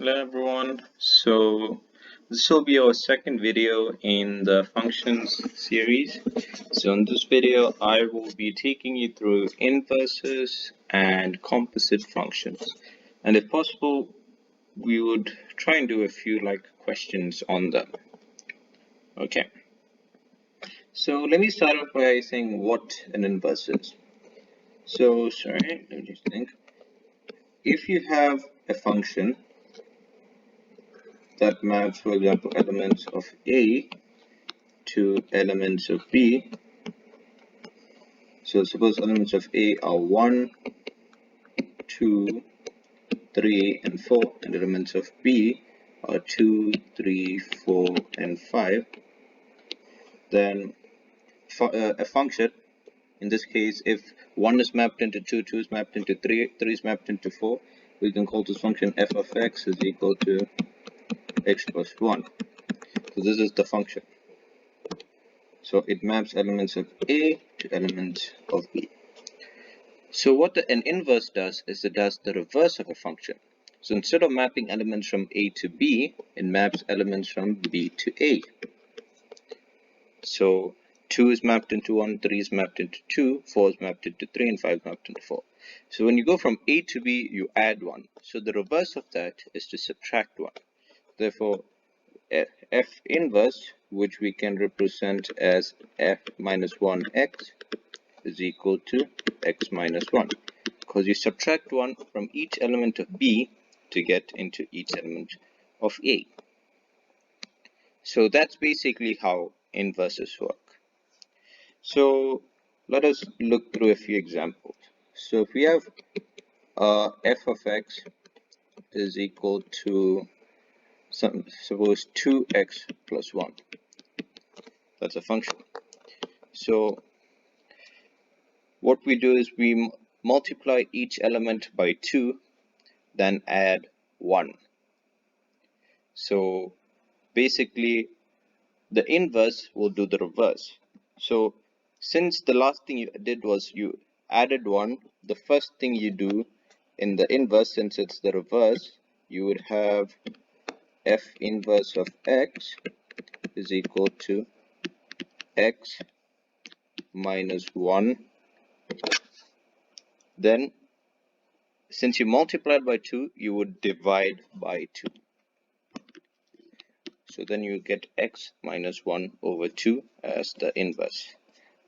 Hello everyone. So this will be our second video in the functions series. So in this video I will be taking you through inverses and composite functions. And if possible, we would try and do a few questions on them. Okay. So let me start off by saying what an inverse is. So sorry, let me just think. If you have a function that maps, for example, elements of A to elements of B. So suppose elements of A are 1, 2, 3, and 4, and elements of B are 2, 3, 4, and 5. Then a function, in this case, if 1 is mapped into 2, 2 is mapped into 3, 3 is mapped into 4, we can call this function f of x is equal to x plus 1. So this is the function. So it maps elements of A to elements of B. So what an inverse does is it does the reverse of a function. So instead of mapping elements from A to B, it maps elements from B to A. So 2 is mapped into 1, 3 is mapped into 2, 4 is mapped into 3, and 5 is mapped into 4. So when you go from A to B, you add 1. So the reverse of that is to subtract 1. Therefore, f inverse, which we can represent as f minus 1x, is equal to x minus 1, because you subtract 1 from each element of B to get into each element of A. So that's basically how inverses work. So let us look through a few examples. So if we have f of x is equal to suppose 2x plus 1. That's a function. So what we do is we multiply each element by 2, then add 1. So basically the inverse will do the reverse. So since the last thing you did was you added 1, the first thing you do in the inverse, since it's the reverse, you would have f inverse of x is equal to x minus 1. Then since you multiplied by 2, you would divide by 2. So then you get x minus 1 over 2 as the inverse.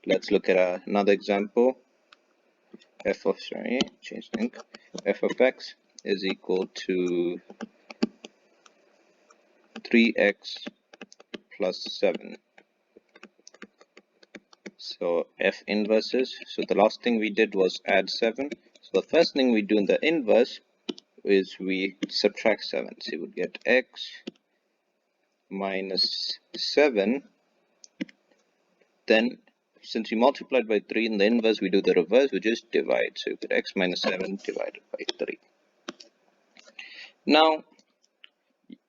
Let's look at another example. F of x is equal to 3x plus 7. So f inverses. So the last thing we did was add 7. So the first thing we do in the inverse is we subtract 7. So we would get x minus 7. Then since we multiplied by 3 in the inverse, we do the reverse, we just divide. So you get x minus 7 divided by 3. Now,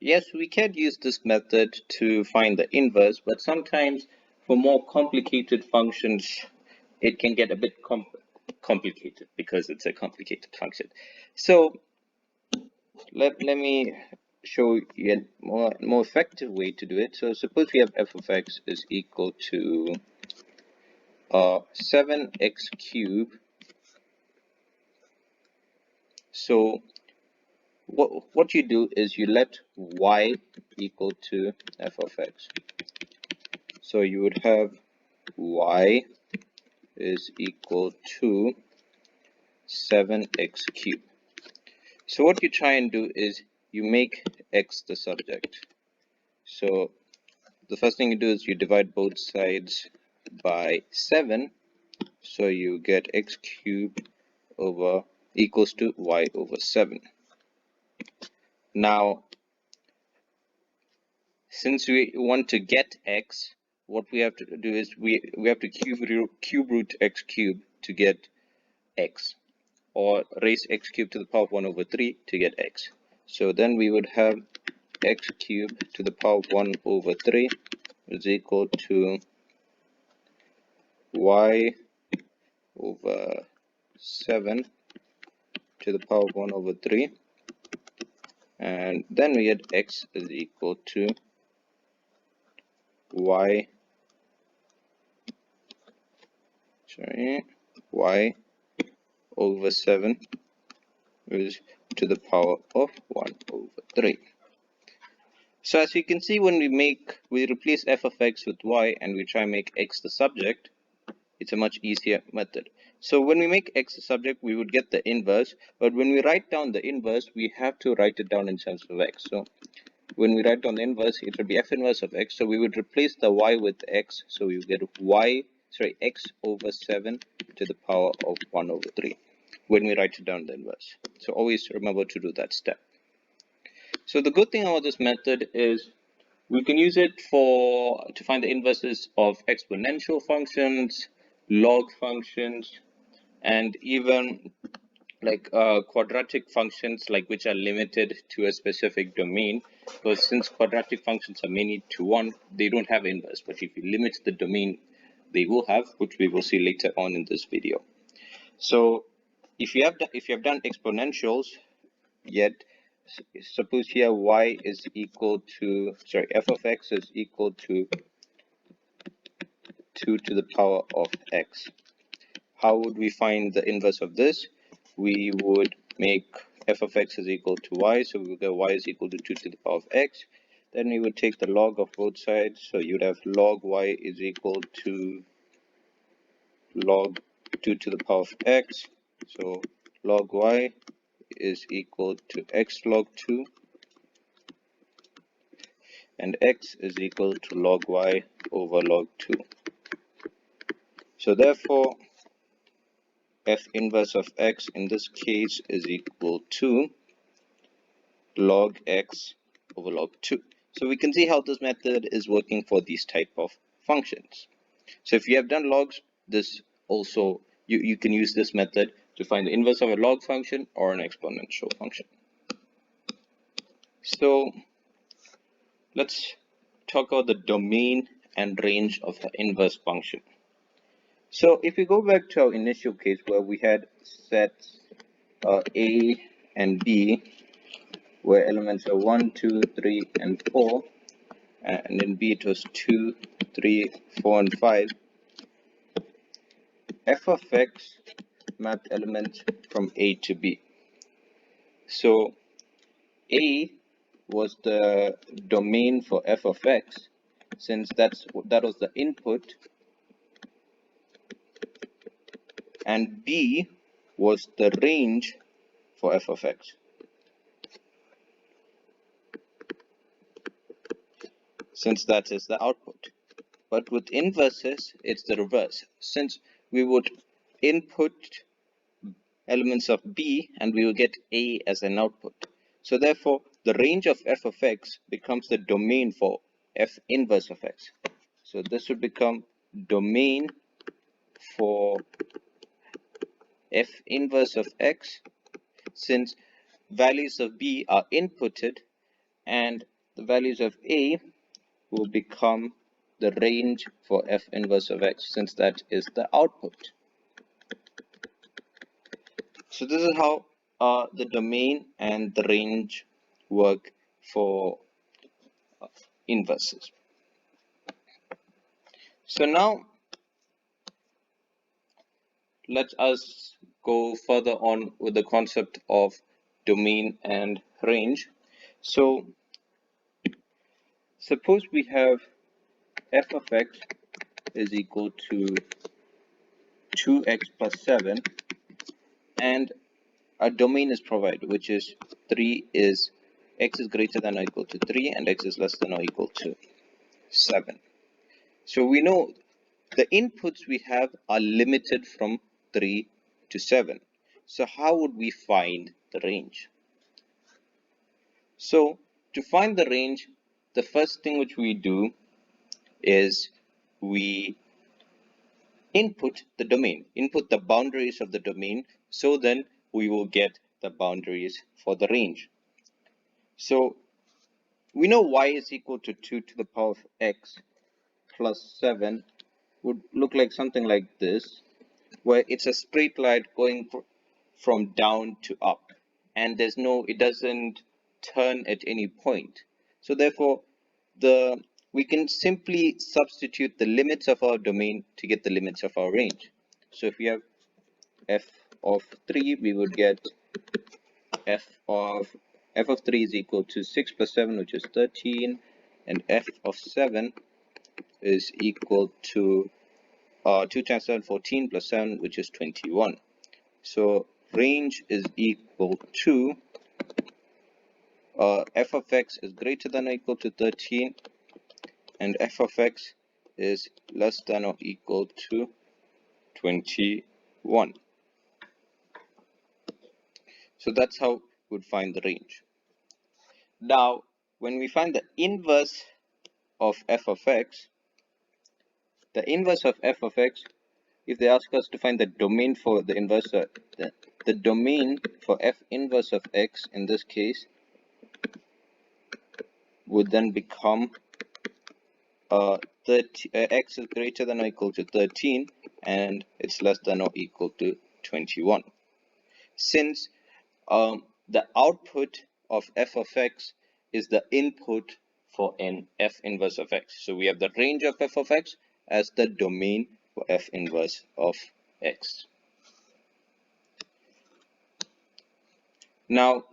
yes, we can use this method to find the inverse, but sometimes for more complicated functions, it can get a bit complicated because it's a complicated function. So let me show you a more effective way to do it. So suppose we have f of x is equal to 7x cubed. So what you do is you let y equal to f of x. So you would have y is equal to 7x cubed. So what you try and do is you make x the subject. So the first thing you do is you divide both sides by 7. So you get x cubed over equals to y over 7. Now, since we want to get x, what we have to do is we have to cube root x cubed to get x, or raise x cubed to the power of 1 over 3 to get x. So then we would have x cubed to the power of 1 over 3 is equal to y over 7 to the power of 1 over 3 and then we get x is equal to y over 7 is to the power of 1 over 3. So as you can see, when we replace f of x with y and we try and make x the subject, it's a much easier method. So when we make x the subject, we would get the inverse, but when we write down the inverse, we have to write it down in terms of x. So when we write down the inverse, it would be f inverse of x. So we would replace the y with x. So we would get x over 7 to the power of 1 over 3 when we write it down the inverse. So always remember to do that step. So the good thing about this method is we can use it to find the inverses of exponential functions, log functions, and even like quadratic functions, like which are limited to a specific domain. Because since quadratic functions are many to one, they don't have inverse. But if you limit the domain, they will have, which we will see later on in this video. So if you have done exponentials, yet suppose here y is equal to f of x is equal to 2 to the power of x. How would we find the inverse of this? We would make f of x is equal to y, so we would go y is equal to 2 to the power of x. Then we would take the log of both sides, so you'd have log y is equal to log 2 to the power of x. So log y is equal to x log 2, and x is equal to log y over log 2. So therefore, f inverse of x in this case is equal to log x over log 2. So we can see how this method is working for these type of functions. So if you have done logs, this also you can use this method to find the inverse of a log function or an exponential function. So let's talk about the domain and range of the inverse function. So if we go back to our initial case where we had sets A and B, where elements are 1, 2, 3, and 4, and in B it was 2, 3, 4, and 5, f of x mapped elements from A to B. So A was the domain for f of x, since that was the input, and B was the range for f of x. Since that is the output. But with inverses, it's the reverse. Since we would input elements of B and we will get A as an output. So therefore, the range of f of x becomes the domain for f inverse of x. So this would become domain for f inverse of x, since values of B are inputted and the values of A will become the range for f inverse of x, since that is the output. So this is how the domain and the range work for inverses. So now let us go further on with the concept of domain and range. So suppose we have f of x is equal to 2x plus 7, and a domain is provided, which is x is greater than or equal to 3 and x is less than or equal to 7. So we know the inputs we have are limited from 3 to 7. So how would we find the range? So to find the range, the first thing which we do is we input the domain, input the boundaries of the domain, so then we will get the boundaries for the range. So we know y is equal to 2 to the power of x plus 7 would look like something like this, where it's a straight line going from down to up, and it doesn't turn at any point. So therefore, we can simply substitute the limits of our domain to get the limits of our range. So if we have f of 3, we would get f of 3 is equal to 6 plus 7, which is 13, and f of 7 is equal to 2 times 7, 14, plus 7, which is 21. So range is equal to f of x is greater than or equal to 13, and f of x is less than or equal to 21. So that's how we'd find the range. Now, when we find the inverse of f of x, if they ask us to find the domain for the inverse, the domain for f inverse of x in this case would then become x is greater than or equal to 13 and it's less than or equal to 21. Since the output of f of x is the input for an f inverse of x. So we have the range of f of x as the domain for f inverse of x. Now,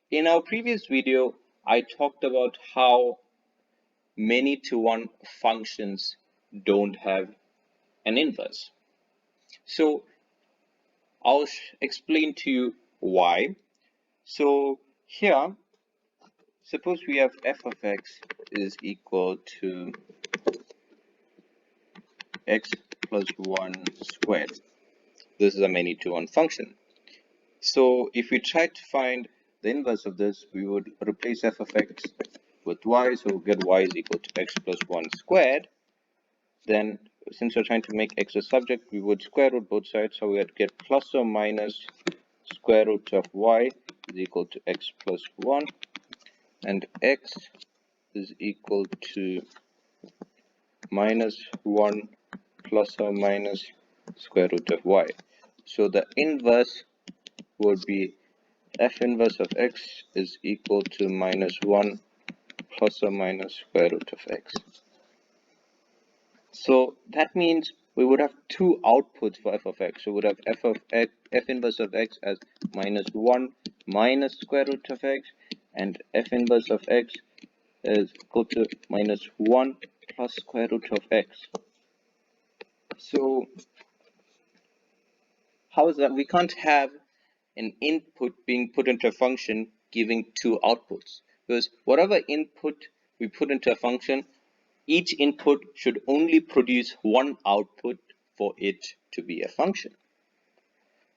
in our previous video, I talked about how many-to-one functions don't have an inverse. So I'll explain to you why. So here, suppose we have f of x is equal to x plus 1 squared. This is a many-to-one function. So if we try to find the inverse of this, we would replace f of x with y, so we'll get y is equal to x plus 1 squared. Then, since we're trying to make x a subject, we would square root both sides, so we would get plus or minus square root of y is equal to x plus 1, and x is equal to minus 1 plus or minus square root of y. So the inverse would be f inverse of x is equal to minus 1 plus or minus square root of x. So that means we would have two outputs for f of x. So we would have f inverse of x as minus 1 minus square root of x, and f inverse of x is equal to minus 1 plus square root of x. So how is that? We can't have an input being put into a function giving two outputs, because whatever input we put into a function, each input should only produce one output for it to be a function.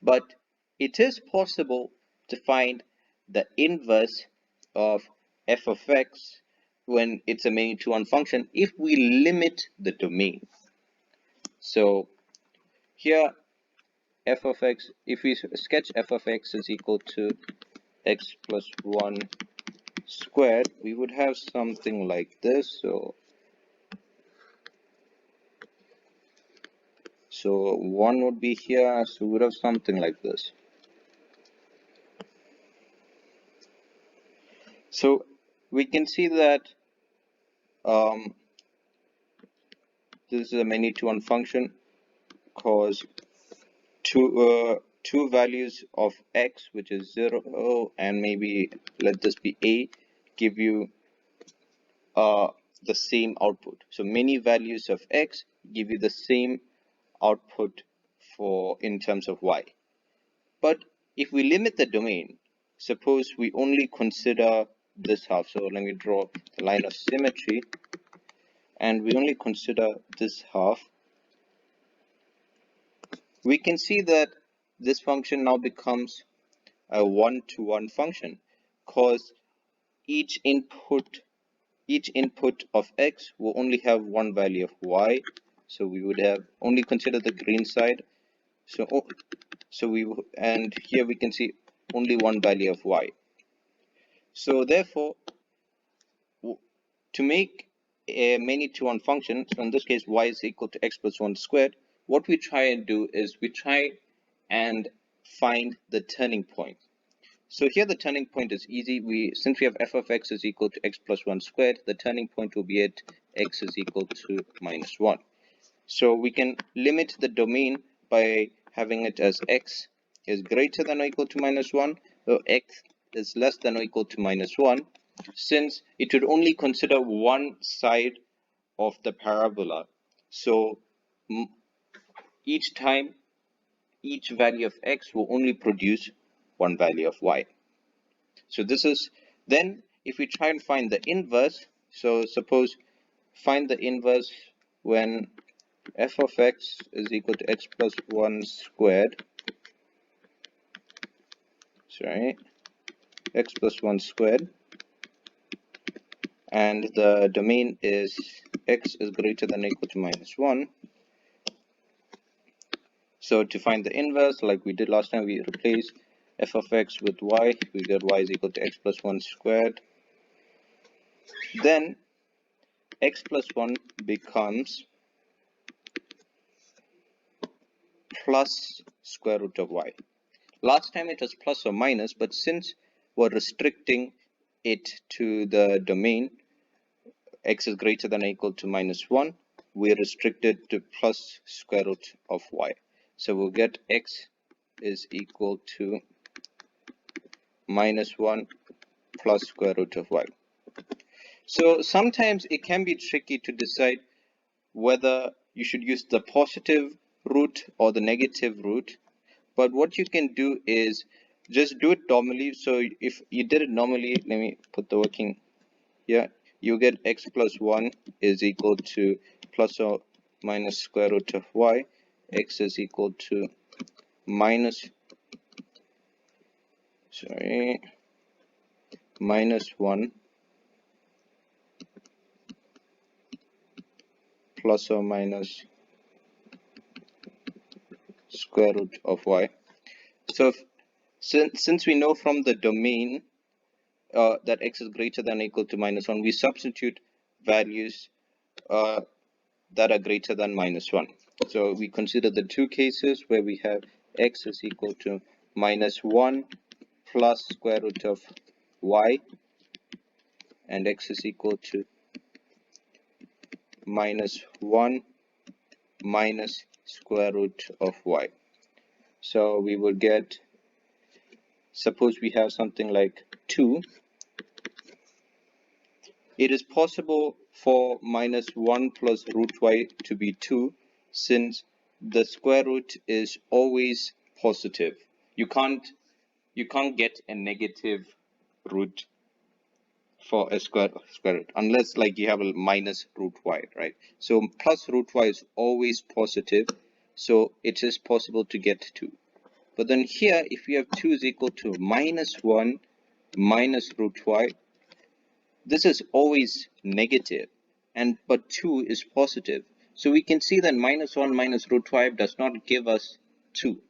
But it is possible to find the inverse of f of x when it's a many-to-one function if we limit the domain. So here f of x, if we sketch f of x is equal to x plus 1 squared, we would have something like this. So 1 would be here, so we would have something like this. So we can see that this is a many-to-one function, because two values of x, which is 0 and maybe let this be a, give you the same output. So many values of x give you the same output for in terms of y. But if we limit the domain, suppose we only consider this half. So let me draw the line of symmetry, and we only consider this half. We can see that this function now becomes a one-to-one function, because each input of x will only have one value of y. So we would have only consider the green side. And here we can see only one value of y. So therefore, to make a many-to-one function, so in this case y is equal to x plus 1 squared, what we try and do is we try and find the turning point. So here the turning point is easy. Since we have f of x is equal to x plus 1 squared, the turning point will be at x is equal to minus 1. So we can limit the domain by having it as x is greater than or equal to minus 1, or x is less than or equal to minus 1, since it would only consider one side of the parabola. So each time, each value of x will only produce one value of y. So this is, then if we try and find the inverse, so suppose find the inverse when f of x is equal to x plus 1 squared, x plus 1 squared, and the domain is x is greater than or equal to minus 1. So to find the inverse, like we did last time, we replace f of x with y, we get y is equal to x plus 1 squared. Then x plus 1 becomes plus square root of y. Last time it was plus or minus, but since we're restricting it to the domain x is greater than or equal to minus 1, we restrict it to plus square root of y. So we'll get x is equal to minus 1 plus square root of y. So sometimes it can be tricky to decide whether you should use the positive root or the negative root. But what you can do is just do it normally. So if you did it normally, let me put the working here. You get x plus 1 is equal to plus or minus square root of y. X is equal to minus 1 plus or minus square root of y. So since we know from the domain that x is greater than or equal to minus 1, we substitute values that are greater than minus 1. So we consider the two cases where we have x is equal to minus 1 plus square root of y, and x is equal to minus 1 minus square root of y. So we will get, suppose we have something like 2. It is possible for minus 1 plus root y to be 2, since the square root is always positive. You can't get a negative root for a square root unless like you have a minus root y, right? So plus root y is always positive, so it is possible to get 2. But then here, if we have 2 is equal to minus 1 minus root y, this is always negative, but 2 is positive. So we can see that minus 1 minus root y does not give us 2.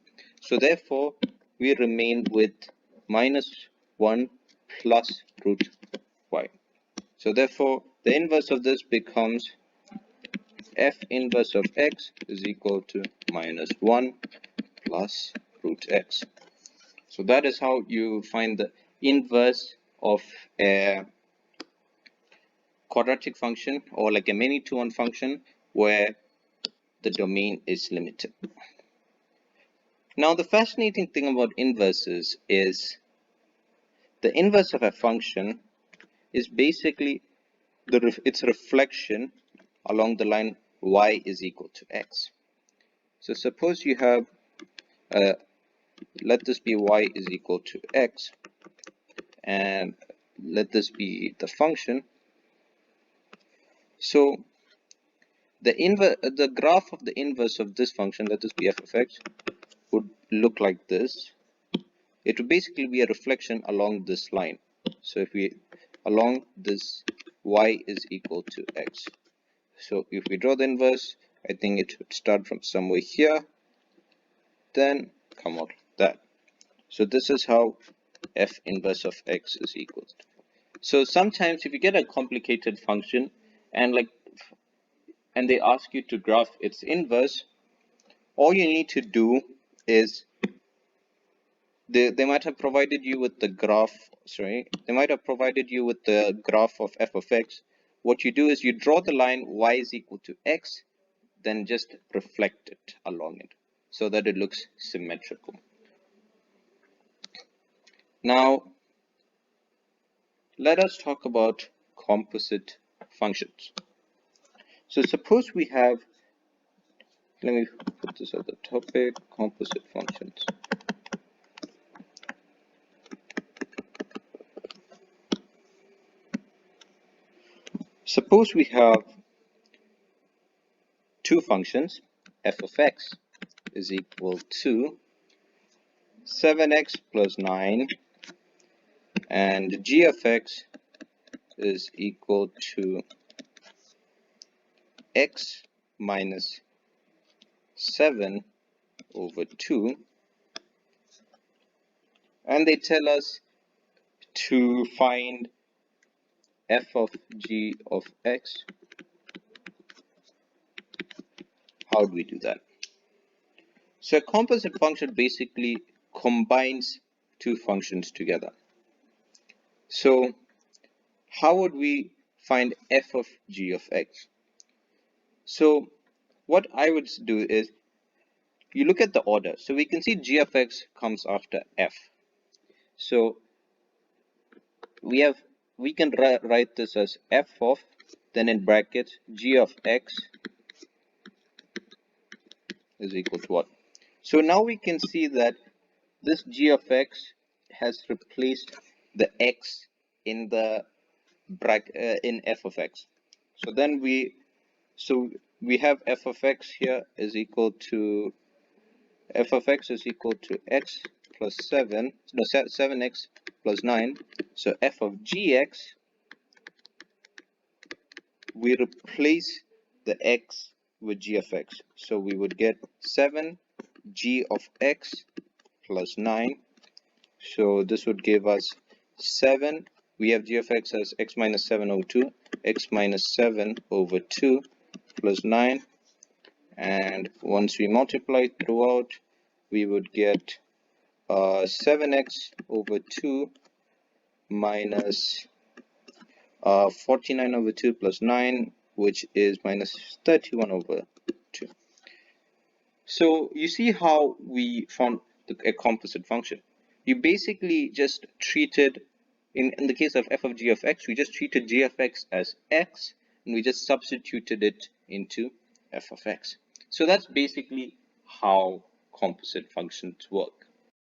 So therefore, we remain with minus 1 plus root y. So therefore, the inverse of this becomes f inverse of x is equal to minus 1 plus root x. So that is how you find the inverse of a quadratic function, or like a many to one function where the domain is limited. Now the fascinating thing about inverses is the inverse of a function is basically its reflection along the line y is equal to x. So suppose you have let this be y is equal to x, and let this be the function. So the graph of the inverse of this function, let this be f of x, would look like this. It would basically be a reflection along this line. So if we along this y is equal to x. So if we draw the inverse, I think it would start from somewhere here, then come out like that. So this is how f inverse of x is equal to. So sometimes if you get a complicated function and they ask you to graph its inverse, all you need to do is they might have provided you with the graph, they might have provided you with the graph of f of x. What you do is you draw the line y is equal to x, then just reflect it along it so that it looks symmetrical. Now, let us talk about composite functions. So suppose we have, let me put this as the topic, composite functions. Suppose we have two functions, f of x is equal to 7x plus 9 and g of x is equal to x minus 7 over 2, and they tell us to find f of g of x. How do we do that? So a composite function basically combines two functions together. So how would we find f of g of x? So what I would do is, you look at the order. So we can see g of x comes after f. So we can write this as f of, then in brackets, g of x is equal to what? So now we can see that this g of x has replaced the x in the bracket in f of x. So then we have f of x here is equal to f of x is equal to x plus 7, no, 7x plus 9. So f of gx, we replace the x with g of x. So we would get 7 g of x plus 9. So this would give us 7. We have g of x as x minus 7 over 2, x minus 7 over 2 plus 9. And once we multiply throughout, we would get 7x over 2 minus 49 over 2 plus 9, which is minus 31 over 2. So you see how we found a composite function. You basically just treated, in the case of f of g of x, we just treated g of x as x, and we just substituted it into f of x. So that's basically how composite functions work.